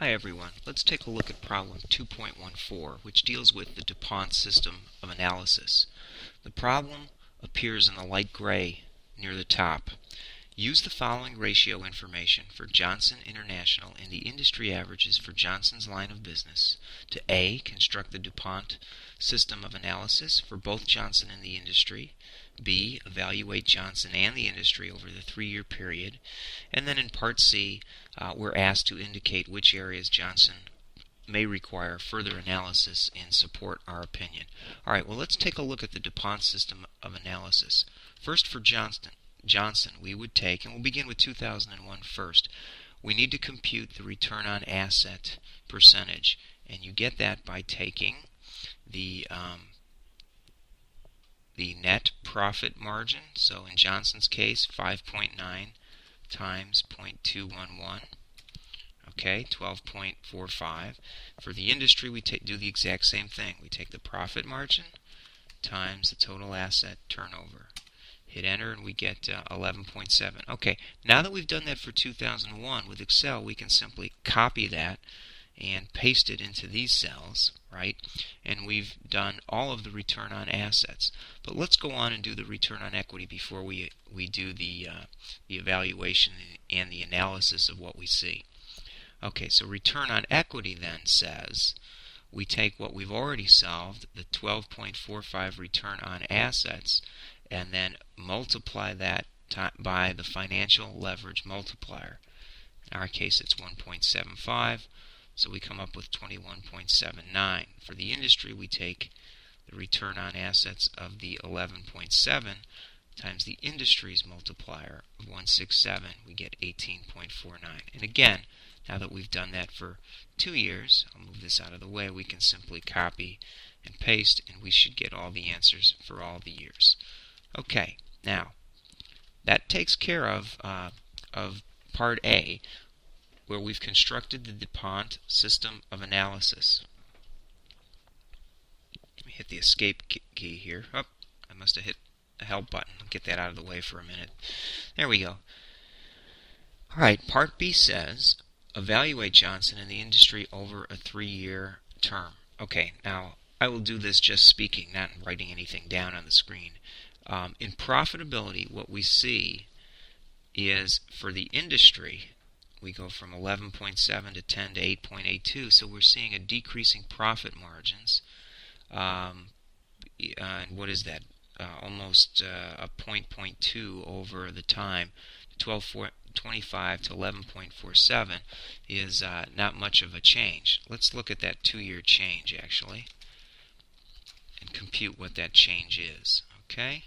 Hi everyone, let's take a look at problem 2.14, which deals with the DuPont system of analysis. The problem appears in the light gray near the top. Use the following ratio information for Johnson International and the industry averages for Johnson's line of business to A. Construct the DuPont system of analysis for both Johnson and the industry, B. Evaluate Johnson and the industry over the 3-year period, and then in Part C, we're asked to indicate which areas Johnson may require further analysis and support our opinion. Alright, well let's take a look at the DuPont system of analysis. First for Johnson, we would take, and we'll begin with 2001 first, we need to compute the return on asset percentage, and you get that by taking the net profit margin, so in Johnson's case 5.9 times 0.211, okay, 12.45. For the industry we do the exact same thing. We take the profit margin times the total asset turnover. Hit enter and we get 11.7. Okay, now that we've done that for 2001 with Excel, we can simply copy that and paste it into these cells, right? And we've done all of the return on assets. But let's go on and do the return on equity before we do the evaluation and the analysis of what we see. Okay, so return on equity then says we take what we've already solved, the 12.45 return on assets, and then multiply that by the financial leverage multiplier. In our case it's 1.75, so we come up with 21.79. For the industry we take the return on assets of the 11.7 times the industry's multiplier of 167, we get 18.49. And again, now that we've done that for 2 years, I'll move this out of the way, we can simply copy and paste, and we should get all the answers for all the years. Okay, now that takes care of Part A, where we've constructed the DuPont system of analysis. Let me hit the escape key here. Oh, I must have hit the help button. I'll get that out of the way for a minute. There we go. Alright, Part B says, evaluate Johnson and the industry over a 3-year term. Okay, now I will do this just speaking, not writing anything down on the screen. In profitability, what we see is for the industry, we go from 11.7 to 10 to 8.82, so we're seeing a decreasing profit margins. And what is that? Almost a point 0.2 over the time. 12.25 to 11.47 is not much of a change. Let's look at that 2-year change actually and compute what that change is. Okay,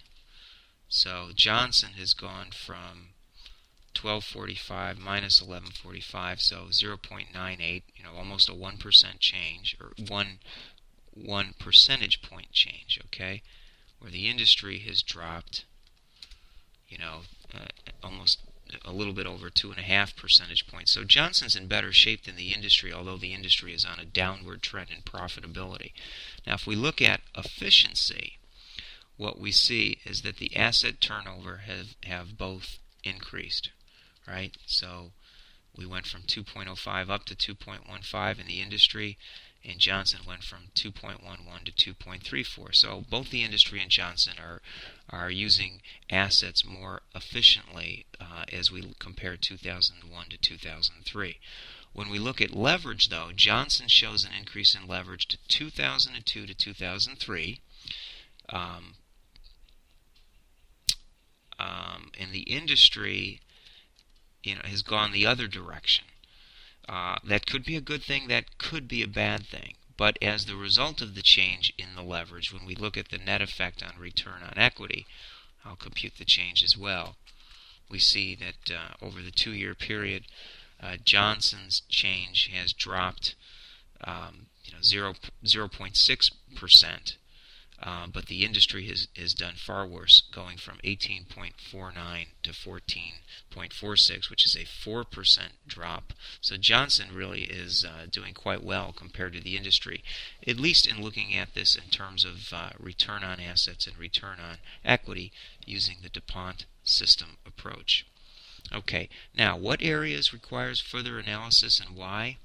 so Johnson has gone from 1245 minus 1145, so 0.98, almost a 1% change, or one percentage point change, okay? Where the industry has dropped, almost a little bit over 2.5 percentage points. So Johnson's in better shape than the industry, although the industry is on a downward trend in profitability. Now, if we look at efficiency, what we see is that the asset turnover have both increased, right? So we went from 2.05 up to 2.15 in the industry, and Johnson went from 2.11 to 2.34. So both the industry and Johnson are using assets more efficiently as we compare 2001 to 2003. When we look at leverage, though, Johnson shows an increase in leverage to 2002 to 2003. And the industry, has gone the other direction. That could be a good thing, that could be a bad thing. But as the result of the change in the leverage, when we look at the net effect on return on equity, I'll compute the change as well. We see that over the 2-year period, Johnson's change has dropped 0.6%. But the industry has done far worse, going from 18.49 to 14.46, which is a 4% drop. So Johnson really is doing quite well compared to the industry, at least in looking at this in terms of return on assets and return on equity using the DuPont system approach. Okay, now what areas requires further analysis and why?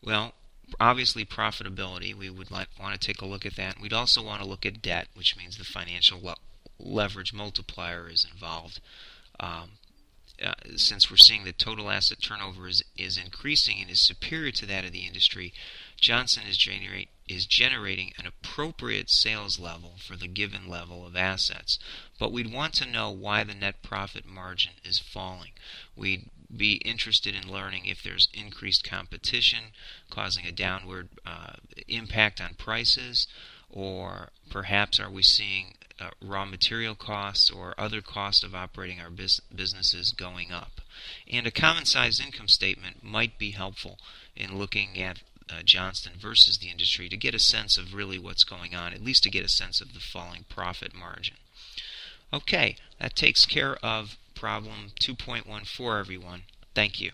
Well, obviously profitability, we would want to take a look at that. We'd also want to look at debt, which means the financial leverage multiplier is involved. Um, since we're seeing that total asset turnover is increasing and is superior to that of the industry, Johnson is generating an appropriate sales level for the given level of assets. But we'd want to know why the net profit margin is falling. We'd be interested in learning if there's increased competition causing a downward impact on prices, or perhaps are we seeing raw material costs or other costs of operating our businesses going up. And a common-sized income statement might be helpful in looking at Johnston versus the industry to get a sense of really what's going on, at least to get a sense of the falling profit margin. Okay, that takes care of problem 2.14, everyone. Thank you.